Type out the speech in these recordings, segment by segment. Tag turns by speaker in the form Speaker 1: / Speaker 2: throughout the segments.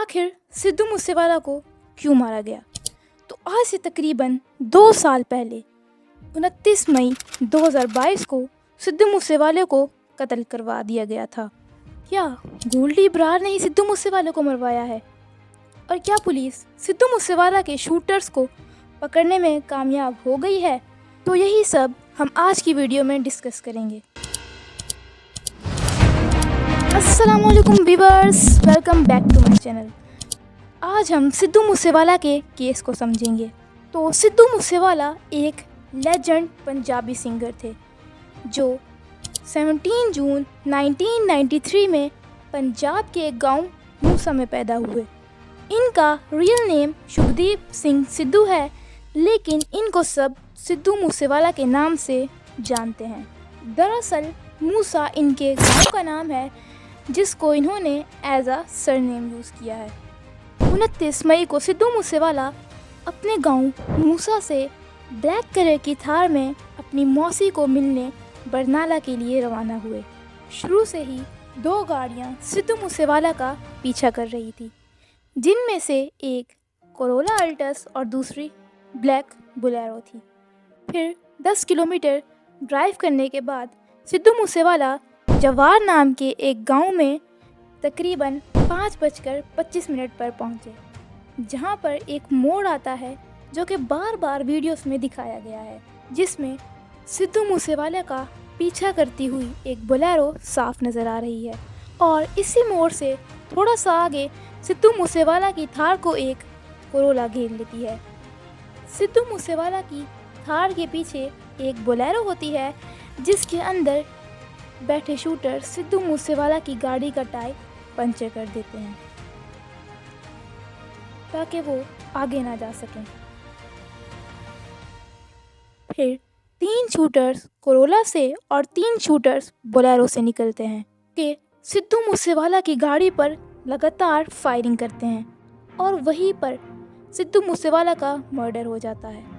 Speaker 1: आखिर सिद्धू मूसेवाला को क्यों मारा गया? तो आज से तकरीबन 2 साल पहले 29 मई 2022 को सिद्धू मूसेवाले को कत्ल करवा दिया गया था। क्या गोल्डी बरार ने ही सिद्धू मूसेवाले को मरवाया है? और क्या पुलिस सिद्धू मूसेवाला के शूटर्स को पकड़ने में कामयाब हो गई है? तो यही सब हम आज की वीडियो में डिस्कस करेंगे। अस्सलामुअलैकुम viewers, welcome back to my channel. आज हम सिद्धू मूसेवाला के केस को समझेंगे। तो सिद्धू मूसेवाला एक लेजेंड पंजाबी सिंगर थे जो 17 जून 1993 में पंजाब के एक गांव मूसा में पैदा हुए। इनका रियल नेम शुभदीप सिंह सिद्धू है, लेकिन इनको सब सिद्धू मूसेवाला के नाम से जानते हैं। दरअसल मूसा इनके गांव का नाम है जिसको इन्होंने एज अ सरनेम यूज़ किया है। 29 मई को सिद्धू मूसेवाला अपने गांव मूसा से ब्लैक कलर की थार में अपनी मौसी को मिलने बरनाला के लिए रवाना हुए। शुरू से ही 2 गाड़ियां सिद्धू मूसेवाला का पीछा कर रही थी, जिनमें से एक कोरोला अल्टस और दूसरी ब्लैक बोलेरो थी। फिर 10 किलोमीटर ड्राइव करने के बाद सिद्धू मूसेवाला जवार नाम के एक गांव में तकरीबन 5:25 पर पहुंचे, जहां पर एक मोड़ आता है जो कि बार बार वीडियोस में दिखाया गया है, जिसमें सिद्धू मूसेवाला का पीछा करती हुई एक बोलेरो साफ नज़र आ रही है। और इसी मोड़ से थोड़ा सा आगे सिद्धू मूसेवाला की थार को एक कोरोला घेर लेती है। सिद्धू मूसेवाला की थार के पीछे एक बोलेरो होती है, जिसके अंदर बैठे शूटर सिद्धू मूसेवाला की गाड़ी का टायर पंचर कर देते हैं ताकि वो आगे ना जा सकें। फिर 3 शूटर्स कोरोला से और 3 शूटर्स बोलेरो से निकलते हैं कि सिद्धू मूसेवाला की गाड़ी पर लगातार फायरिंग करते हैं और वहीं पर सिद्धू मूसेवाला का मर्डर हो जाता है।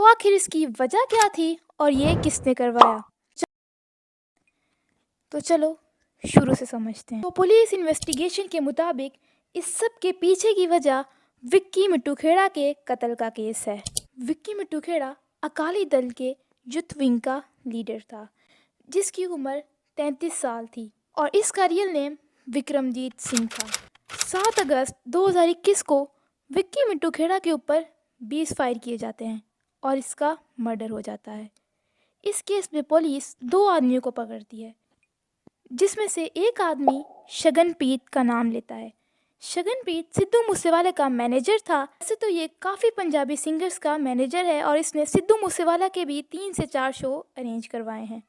Speaker 1: आखिर इसकी वजह क्या थी और ये किसने करवाया? तो चलो शुरू से समझते हैं। तो पुलिस इन्वेस्टिगेशन के मुताबिक इस सब के पीछे की वजह विक्की मिट्टूखेड़ा के कत्ल का केस है। विक्की मिट्टूखेड़ा अकाली दल के यूथ विंग का लीडर था, जिसकी उम्र 33 साल थी और इसका रियल नेम विक्रमजीत सिंह था। 7 अगस्त 2021 को विक्की मिट्टूखेड़ा के ऊपर 20 फायर किए जाते हैं और इसका मर्डर हो जाता है। इस केस में पुलिस 2 आदमियों को पकड़ती है, जिसमें से एक आदमी शगनप्रीत का नाम लेता है। शगनप्रीत सिद्धू मूसेवाले का मैनेजर था। वैसे तो ये काफ़ी पंजाबी सिंगर्स का मैनेजर है और इसने सिद्धू मूसेवाला के भी 3 से 4 शो अरेंज करवाए हैं।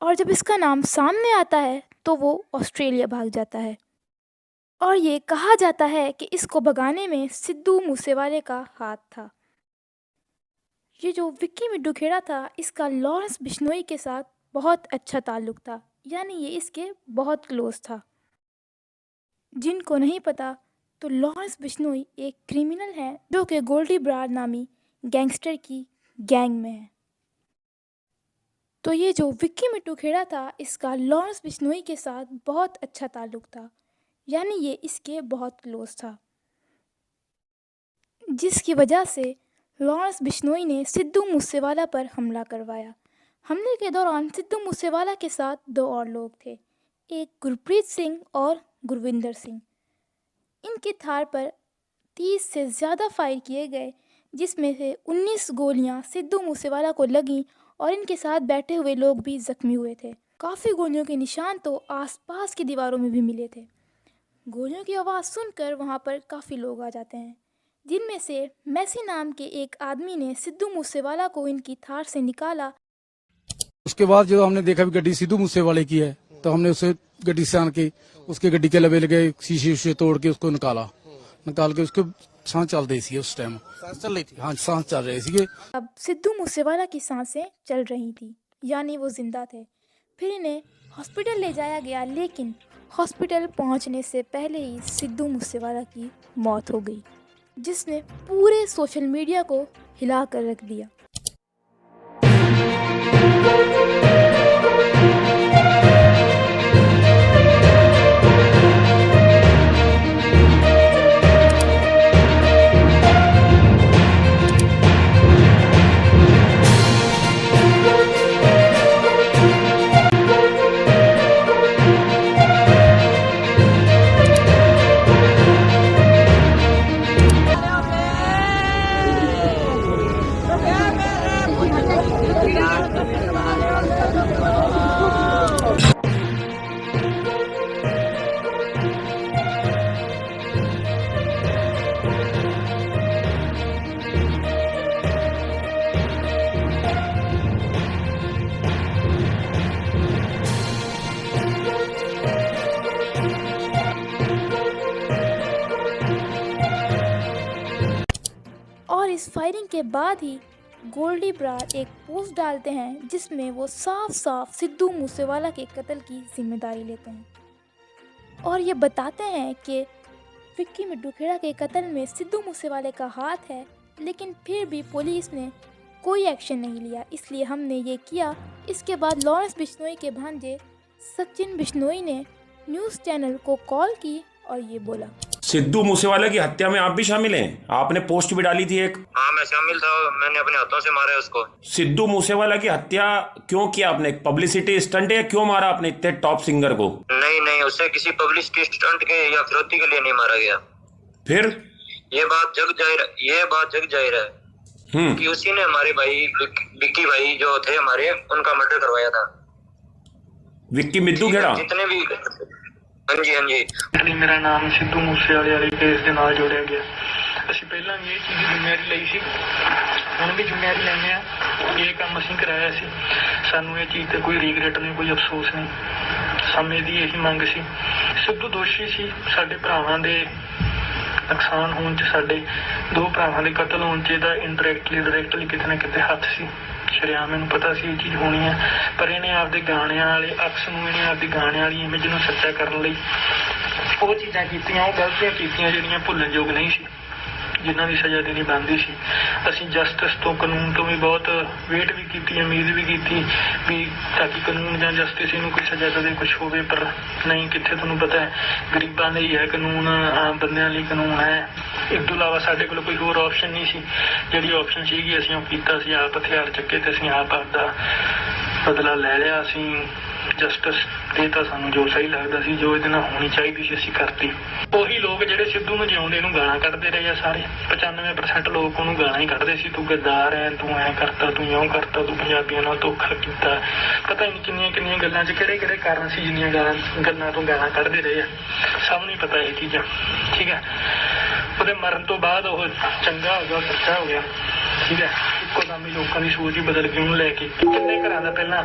Speaker 1: और जब इसका नाम सामने आता है तो वो ऑस्ट्रेलिया भाग जाता है और ये कहा जाता है कि इसको भगाने में सिद्धू मूसेवाले का हाथ था। ये जो विक्की मिट्टूखेड़ा था, इसका लॉरेंस बिश्नोई के साथ बहुत अच्छा ताल्लुक़ था, यानी ये इसके बहुत क्लोज था। जिनको नहीं पता तो लॉरेंस बिश्नोई एक क्रिमिनल है जो कि गोल्डी बरार नामी गैंगस्टर की गैंग में है। तो ये जो विक्की मिट्टूखेड़ा था, इसका लॉरेंस बिश्नोई के साथ बहुत अच्छा ताल्लुक़ था, यानी ये इसके बहुत क्लोज था, जिसकी वजह से लॉरेंस बिश्नोई ने सिद्धू मूसेवाला पर हमला करवाया। हमले के दौरान सिद्धू मूसेवाला के साथ 2 और लोग थे, एक गुरप्रीत सिंह और गुरविंदर सिंह। इनकी थार पर 30 से ज़्यादा फायर किए गए, जिसमें से 19 गोलियां सिद्धू मूसेवाला को लगीं और इनके साथ बैठे हुए लोग भी ज़ख्मी हुए थे। काफ़ी गोलियों के निशान तो आसपास की दीवारों में भी मिले थे। गोलियों की आवाज़ सुनकर वहाँ पर काफ़ी लोग आ जाते हैं, जिनमें से मैसी नाम के एक आदमी ने सिद्धू मूसेवाला को इनकी थार से निकाला।
Speaker 2: उसके बाद जो हमने देखा भी गड्डी सिद्धू मूसेवाले की है, तो हमने उसे गड्डी से आन के उसके गड्डी के लबे लगे शीशे तोड़ के उसको निकाल के उसके सांस चल रही थी उस टाइम।
Speaker 3: सांस चल रही थी।
Speaker 2: हाँ सांस चल रहे थे।
Speaker 1: अब सिद्धू मूसेवाला की सांसें चल रही थी, यानी वो जिंदा थे। फिर इन्हें हॉस्पिटल ले जाया गया, लेकिन हॉस्पिटल पहुंचने से पहले ही सिद्धू मूसेवाला की मौत हो गई, जिसने पूरे सोशल मीडिया को हिला कर रख दिया। और इस फायरिंग के बाद ही गोल्डी ब्रार एक पोस्ट डालते हैं, जिसमें वो साफ साफ सिद्धू मूसेवाला के कत्ल की जिम्मेदारी लेते हैं और ये बताते हैं कि विक्की मिड्डू खेड़ा के कत्ल में सिद्धू मूसेवाले का हाथ है, लेकिन फिर भी पुलिस ने कोई एक्शन नहीं लिया, इसलिए हमने ये किया। इसके बाद लॉरेंस बिश्नोई के भांजे सचिन बिश्नोई ने न्यूज़ चैनल को कॉल की और ये बोला,
Speaker 4: सिद्धू मूसेवाला की हत्या में आप भी शामिल हैं? आपने पोस्ट भी डाली थी एक।
Speaker 5: हाँ मैं शामिल था, मैंने अपने हाथों से मारा है उसको।
Speaker 4: सिद्धू मूसेवाला की हत्या क्यों किया आपने? पब्लिसिटी स्टंट है? क्यों मारा आपने इतने टॉप सिंगर को?
Speaker 5: नहीं नहीं, उससे किसी पब्लिसिटी स्टंट के या फिरौती के लिए नहीं मारा गया।
Speaker 4: फिर
Speaker 5: ये बात जग जाहिर है कि उसी ने हमारे भाई विक्की भाई जो थे हमारे, उनका मर्डर करवाया था।
Speaker 4: विक्की मिड्डू खेड़ा?
Speaker 5: जितने भी, हाँ जी
Speaker 6: मेरा नाम सिद्धू मूसेवाਲੇ ਵਾਲੇ ਕੇਸ ਦੇ ਨਾਲ ਜੋੜਿਆ ਗਿਆ। ਅਸੀਂ ਪਹਿਲਾਂ ਵੀ ਇਹ ਚੀਜ਼ ਦੀ ਜ਼ਿੰਮੇਵਾਰੀ ਲਈ ਸੀ, ਹੁਣ ਵੀ ਜ਼ਿੰਮੇਵਾਰੀ ਲੈਂਦੇ ਆ। ਇਹ ਕੰਮ ਅਸੀਂ ਕਰਾਇਆ ਸੀ, ਸਾਨੂੰ ਇਹ ਚੀਜ਼ ਤੇ ਕੋਈ ਰੀਗਰੈਟ ਨਹੀਂ, ਕੋਈ ਅਫਸੋਸ ਨਹੀਂ। ਸਮੇਂ ਦੀ ਇਹੀ ਮੰਗ ਸੀ। ਸਿੱਧੂ ਦੋਸ਼ੀ ਸੀ ਸਾਡੇ ਭਰਾਵਾਂ ਦੇ ਨੁਕਸਾਨ ਹੋਣ 'ਚ, ਸਾਡੇ ਦੋ ਭਰਾਵਾਂ ਦੇ ਕਤਲ ਹੋਣ 'ਚ ਇਹਦਾ ਇੰਡਾਇਰੈਕਟਲੀ ਡਾਇਰੈਕਟਲੀ ਕਿਤੇ ਨਾ ਕਿਤੇ ਹੱਥ ਸੀ। ਸ਼ਰਿਆਮ ਮੈਨੂੰ ਪਤਾ ਸੀ ਇਹ ਚੀਜ਼ ਹੋਣੀ ਹੈ, ਪਰ ਇਹਨੇ ਆਪਦੇ ਗਾਣਿਆਂ ਵਾਲੇ ਅਕਸ ਨੂੰ, ਇਹਨੇ ਆਪਦੀ ਗਾਣਿਆਂ ਵਾਲੀ ਇਮੇਜ ਨੂੰ ਸੱਚਾ ਕਰਨ ਲਈ ਉਹ ਚੀਜ਼ਾਂ ਕੀਤੀਆਂ, ਉਹ ਗਲਤੀਆਂ ਕੀਤੀਆਂ ਜਿਹੜੀਆਂ ਭੁੱਲਣਯੋਗ ਨਹੀਂ ਸੀ, ਜਿਨ੍ਹਾਂ ਦੀ ਸਜ਼ਾ ਦੇਣੀ ਬਣਦੀ ਸੀ। ਅਸੀਂ ਜਸਟਿਸ ਤੋਂ, ਕਾਨੂੰਨ ਤੋਂ ਵੀ ਬਹੁਤ ਵੇਟ ਵੀ ਕੀਤੀ, ਉਮੀਦ ਵੀ ਕੀਤੀ ਵੀ ਤਾਂ ਕਿ ਕਾਨੂੰਨ ਜਾਂ ਜਸਟਿਸ ਇਹਨੂੰ ਕੋਈ ਸਜ਼ਾ ਦੇਵੇ, ਕੁਛ ਹੋਵੇ, ਪਰ ਨਹੀਂ। ਕਿੱਥੇ ਤੁਹਾਨੂੰ ਪਤਾ ਹੈ, ਗਰੀਬਾਂ ਲਈ ਹੈ ਕਾਨੂੰਨ, ਆਮ ਬੰਦਿਆਂ ਲਈ ਕਾਨੂੰਨ ਹੈ। ਇਸ ਤੋਂ ਇਲਾਵਾ ਸਾਡੇ ਕੋਲ ਕੋਈ ਹੋਰ ਆਪਸ਼ਨ ਨਹੀਂ ਸੀ। ਜਿਹੜੀ ਆਪਸ਼ਨ ਸੀਗੀ ਅਸੀਂ ਉਹ ਕੀਤਾ ਸੀ, ਆਪ ਹਥਿਆਰ ਚੱਕੇ ਤੇ ਅਸੀਂ ਆਪ ਆਪਦਾ ਬਦਲਾ ਲੈ ਲਿਆ। ਅਸੀਂ ਜਸਟਿਸ ਦੇਤਾ ਸਾਨੂੰ ਜੋ ਸਹੀ ਲੱਗਦਾ ਸੀ, ਜੋ ਇਹਦੇ ਨਾਲ ਹੋਣੀ ਚਾਹੀਦੀ ਸੀ ਅਸੀਂ ਕਰਤੀ। ਉਹੀ ਲੋਕ ਜਿਹੜੇ ਸਿੱਧੂ ਨੂੰ ਜਿਉਂਦੇ ਨੂੰ ਗਾਲਾਂ ਕੱਢਦੇ ਰਹੇ ਆ, ਸਾਰੇ 95% ਲੋਕ ਉਹਨੂੰ ਗਾਲਾਂ ਹੀ ਕੱਢਦੇ ਸੀ। ਤੂੰ ਗੱਦਾਰ ਹੈ, ਤੂੰ ਐਂ ਕਰਤਾ, ਤੂੰ ਇਉਂ ਕਰਤਾ, ਤੂੰ ਪੰਜਾਬੀਆਂ ਨਾਲ ਧੋਖਾ ਕੀਤਾ। ਪਤਾ ਨਹੀਂ ਕਿੰਨੀਆਂ ਕਿੰਨੀਆਂ ਗੱਲਾਂ 'ਚ ਕਿਹੜੇ ਕਾਰਨ ਸੀ, ਜਿੰਨੀਆਂ ਗੱਲਾਂ ਤੋਂ ਗਾਲਾਂ ਕੱਢਦੇ ਰਹੇ ਆ। ਸਭ ਨੂੰ ਪਤਾ ਇਹ ਚੀਜ਼ਾਂ, ਠੀਕ ਹੈ। ਉਹਦੇ ਮਰਨ ਤੋਂ ਬਾਅਦ ਉਹ ਚੰਗਾ ਹੋ ਗਿਆ, ਸੱਚਾ ਹੋ ਗਿਆ, ਠੀਕ ਹੈ। ਇੱਕੋ ਦਮ ਹੀ ਲੋਕਾਂ ਦੀ ਸੋਚ ਹੀ ਬਦਲ ਗਈ ਉਹਨੂੰ ਲੈ ਕੇ। ਕਿੰਨੇ ਘਰਾਂ ਦਾ ਪਹਿਲਾਂ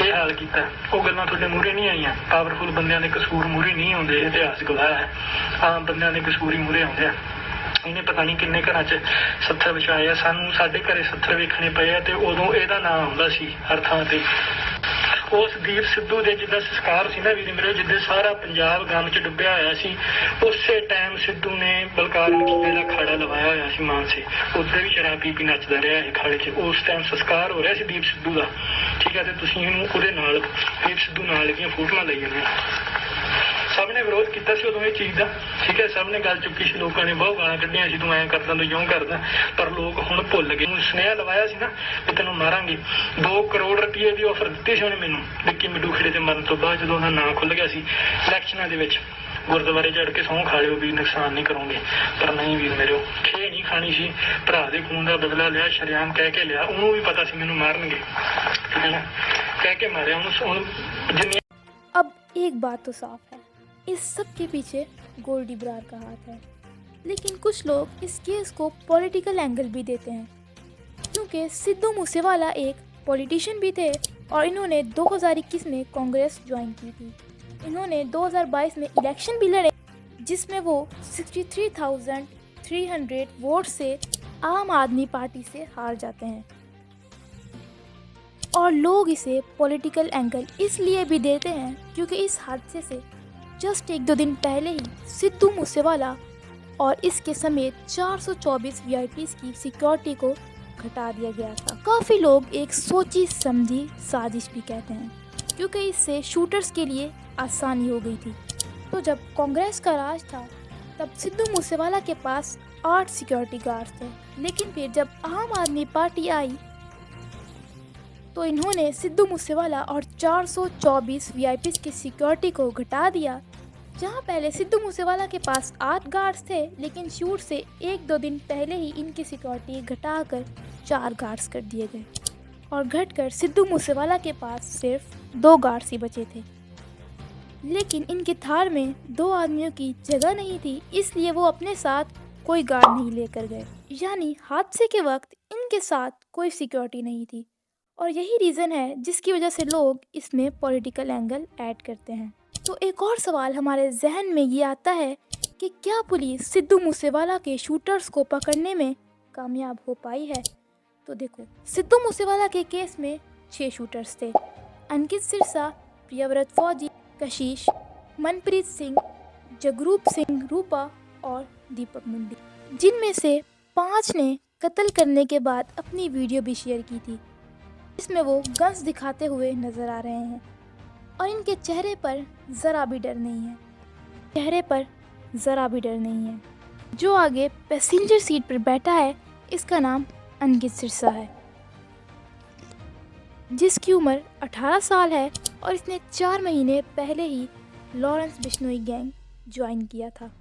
Speaker 6: ਇਹ ਹਾਲ ਕੀਤਾ, ਉਹ ਗੱਲਾਂ ਤੁਹਾਡੇ ਮੂਹਰੇ ਨਹੀਂ ਆਈਆਂ। ਪਾਵਰਫੁਲ ਬੰਦਿਆਂ ਦੇ ਕਸੂਰ ਮੂਹਰੇ ਨਹੀਂ ਆਉਂਦੇ, ਇਤਿਹਾਸ ਗਵਾਹ ਹੈ। ਆਮ ਬੰਦਿਆਂ ਦੇ ਕਸੂਰ ਹੀ ਮੂਹਰੇ ਆਉਂਦੇ ਆ। ਇਹਨੇ ਪਤਾ ਨਹੀਂ ਕਿੰਨੇ ਘਰਾਂ 'ਚ ਸੱਥਰ ਵਿਛਾਏ ਆ। ਸਾਨੂੰ ਸਾਡੇ ਘਰੇ ਸੱਥਰ ਵੇਖਣੇ ਪਏ ਆ, ਤੇ ਉਦੋਂ ਇਹਦਾ ਨਾਂ ਆਉਂਦਾ ਸੀ ਹਰ ਥਾਂ ਤੇ। ਉਸ ਦੀਪ ਸਿੱਧੂ ਦੇ ਜਿੱਦਾਂ ਸੰਸਕਾਰ ਸੀ ਨਾ ਵੀਰੇ ਮੇਰੇ, ਜਿੱਦਾਂ ਸਾਰਾ ਪੰਜਾਬ ਗਮ 'ਚ ਡੁੱਬਿਆ ਹੋਇਆ ਸੀ, ਉਸੇ ਟਾਈਮ ਸਿੱਧੂ ਨੇ ਬਲਕਾਰ ਮਕੀਲੇ ਦਾ ਖਾੜਾ ਲਵਾਇਆ ਹੋਇਆ ਸੀ ਮਾਨਸੇ। ਉੱਧਰ ਵੀ ਸ਼ਰਾਬ ਪੀ ਪੀ ਨੱਚਦਾ ਰਿਹਾ ਇਹ ਖਾੜੇ 'ਚ। ਉਸ ਟਾਈਮ ਸੰਸਕਾਰ ਹੋ ਰਿਹਾ ਸੀ ਦੀਪ ਸਿੱਧੂ ਦਾ, ਠੀਕ ਹੈ। ਤੇ ਤੁਸੀਂ ਇਹਨੂੰ ਉਹਦੇ ਨਾਲ, ਦੀਪ ਸਿੱਧੂ ਨਾਲ ਲੱਗੀਆਂ ਫੋਟੋਆਂ ਲਈ ਜਾਂਦੇ। ਸਭ ਨੇ ਵਿਰੋਧ ਕੀਤਾ ਸੀ ਉਦੋਂ ਇਹ ਚੀਜ਼ ਦਾ, ਠੀਕ ਹੈ। ਸਭ ਨੇ ਗੱਲ ਚੁੱਕੀ ਸੀ, ਲੋਕਾਂ ਨੇ ਬਹੁਤ ਗਾਲਾਂ ਕੱਢੀਆਂ ਸੀ, ਤੂੰ ਐਂ ਕਰਦਾ, ਤੂੰ ਇਉਂ ਕਰਦਾ। ਪਰ ਲੋਕ ਹੁਣ ਭੁੱਲ ਗਏ। ਹੁਣ ਸੁਨੇਹਾ ਲਵਾਇਆ ਸੀ ਨਾ ਵੀ ਤੈਨੂੰ ਮਾਰਾਂਗੇ। 2 ਕਰੋੜ ਰੁਪਏ ਦੀ ਆਫਰ ਦਿੱਤੀ ਸੀ ਉਹਨੇ ਮੈਨੂੰ, ਵਿੱਕੀ ਮਿੱਡੂ ਖੇੜੇ ਦੇ ਮਰਨ ਤੋਂ ਬਾਅਦ, ਜਦੋਂ ਉਹਦਾ ਨਾਂ ਖੁੱਲ੍ਹ ਗਿਆ ਸੀ ਇਲੈਕਸ਼ਨਾਂ ਦੇ ਵਿੱਚ। ਗੁਰਦੁਆਰੇ ਚੜ੍ਹ ਕੇ ਸਹੁੰ ਖਾ ਲਿਓ ਵੀ ਨੁਕਸਾਨ ਨਹੀਂ ਕਰੋਗੇ, ਪਰ ਨਹੀਂ ਵੀਰ ਮੇਰੇ, ਖੇ ਨਹੀਂ ਖਾਣੀ ਸੀ। ਭਰਾ ਦੇ ਖੂਨ ਦਾ ਬਦਲਾ ਲਿਆ, ਸ਼ਰੇਆਮ ਕਹਿ ਕੇ ਲਿਆ। ਉਹਨੂੰ ਵੀ ਪਤਾ ਸੀ ਮੈਨੂੰ ਮਾਰਨਗੇ, ਠੀਕ ਹੈ ਨਾ, ਕਹਿ ਕੇ ਮਾਰਿਆ ਉਹਨੂੰ। ਜਿੰਨੀ
Speaker 1: अब एक बात तो साफ है, इस सब के पीछे गोल्डी ब्रार का हाथ है। लेकिन कुछ लोग इस केस को पॉलिटिकल एंगल भी देते हैं, क्योंकि सिद्धू मूसेवाला एक पॉलिटिशियन भी थे और इन्होंने 2021 में कांग्रेस ज्वाइन की थी। इन्होंने 2022 में इलेक्शन भी लड़े, जिसमें वो 63,000 300 वोट से आम आदमी पार्टी से हार जाते हैं। और लोग इसे पॉलिटिकल एंगल इसलिए भी देते हैं क्योंकि इस हादसे से जस्ट 1-2 दिन पहले ही सिद्धू मूसेवाला और इसके समेत 424 वीआईपीज़ की सिक्योरिटी को घटा दिया गया था। काफ़ी लोग एक सोची समझी साजिश भी कहते हैं क्योंकि इससे शूटर्स के लिए आसानी हो गई थी। तो जब कांग्रेस का राज था तब सिद्धू मूसेवाला के पास 8 सिक्योरिटी गार्ड्स थे, लेकिन फिर जब आम आदमी पार्टी आई तो इन्होंने सिद्धू मूसेवाला और 424 वीआईपीज़ की सिक्योरिटी को घटा दिया। जहां पहले सिद्धू मूसेवाला के पास 8 गार्ड्स थे, लेकिन शूट से 1-2 दिन पहले ही इनकी सिक्योरिटी घटाकर 4 गार्ड्स कर दिए गए और घटकर सिद्धू मूसेवाला के पास सिर्फ 2 गार्ड्स ही बचे थे। लेकिन इनके थार में 2 आदमियों की जगह नहीं थी, इसलिए वो अपने साथ कोई गार्ड नहीं लेकर गए। यानी हादसे के वक्त इनके साथ कोई सिक्योरिटी नहीं थी और यही रीज़न है जिसकी वजह से लोग इसमें पॉलिटिकल एंगल ऐड करते हैं। तो एक और सवाल हमारे जहन में ये आता है कि क्या पुलिस सिद्धू मूसेवाला के शूटर्स को पकड़ने में कामयाब हो पाई है? तो देखो, सिद्धू मूसेवाला के केस में 6 शूटर्स थे। अंकित सिरसा, प्रियव्रत फौजी, कशिश, मनप्रीत सिंह, जगरूप सिंह रूपा और दीपक मुंडी, जिनमें से 5 ने कत्ल करने के बाद अपनी वीडियो भी शेयर की थी जिसमें वो गन्स दिखाते हुए नजर आ रहे हैं और इनके चेहरे पर ज़रा भी डर नहीं है। जो आगे पैसेंजर सीट पर बैठा है इसका नाम अंकित सिरसा है, जिसकी उम्र 18 साल है और इसने 4 महीने पहले ही लॉरेंस बिश्नोई गैंग ज्वाइन किया था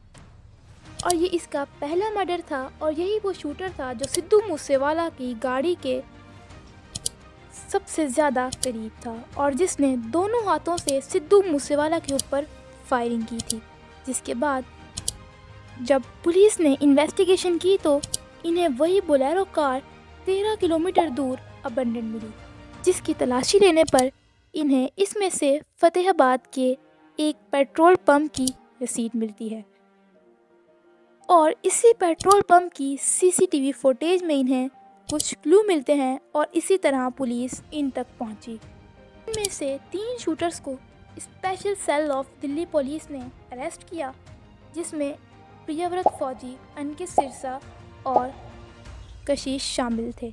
Speaker 1: और ये इसका पहला मर्डर था और यही वो शूटर था जो सिद्धू मूसेवाला की गाड़ी के सबसे ज़्यादा करीब था और जिसने दोनों हाथों से सिद्धू मूसेवाला के ऊपर फायरिंग की थी। जिसके बाद जब पुलिस ने इन्वेस्टिगेशन की तो इन्हें वही बोलेरो कार 13 किलोमीटर दूर अबंडन मिली, जिसकी तलाशी लेने पर इन्हें इसमें से फतेहाबाद के एक पेट्रोल पंप की रसीद मिलती है और इसी पेट्रोल पंप की सीसीटीवी फुटेज में इन्हें कुछ क्लू मिलते हैं और इसी तरह पुलिस इन तक पहुंची। इनमें से 3 शूटर्स को special cell of Delhi police ने अरेस्ट किया, जिसमें प्रियव्रत फौजी, अंकित सिरसा और कशिश शामिल थे।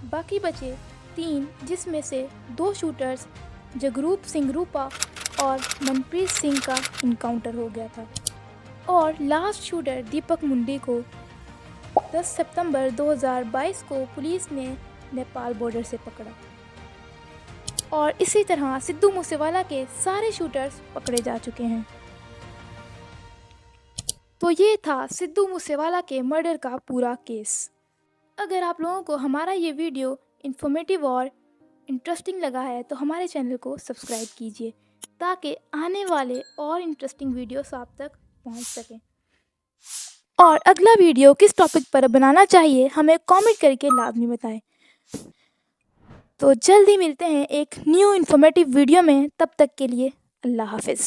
Speaker 1: बाकी बचे 3, जिसमें से 2 शूटर्स जगरूप सिंह रूपा और मनप्रीत सिंह का इनकाउंटर हो गया था और लास्ट शूटर दीपक मुंडी को 10 सितंबर 2022 को पुलिस ने नेपाल बॉर्डर से पकड़ा और इसी तरह सिद्धू मूसेवाला के सारे शूटर्स पकड़े जा चुके हैं। तो ये था सिद्धू मूसेवाला के मर्डर का पूरा केस। अगर आप लोगों को हमारा ये वीडियो इन्फॉर्मेटिव और इंटरेस्टिंग लगा है तो हमारे चैनल को सब्सक्राइब कीजिए ताकि आने वाले और इंटरेस्टिंग वीडियोस आप तक पहुंच सकें। और अगला वीडियो किस टॉपिक पर बनाना चाहिए हमें कमेंट करके लाजमी बताएं। तो जल्दी मिलते हैं एक न्यू इन्फॉर्मेटिव वीडियो में, तब तक के लिए अल्लाह हाफिज़।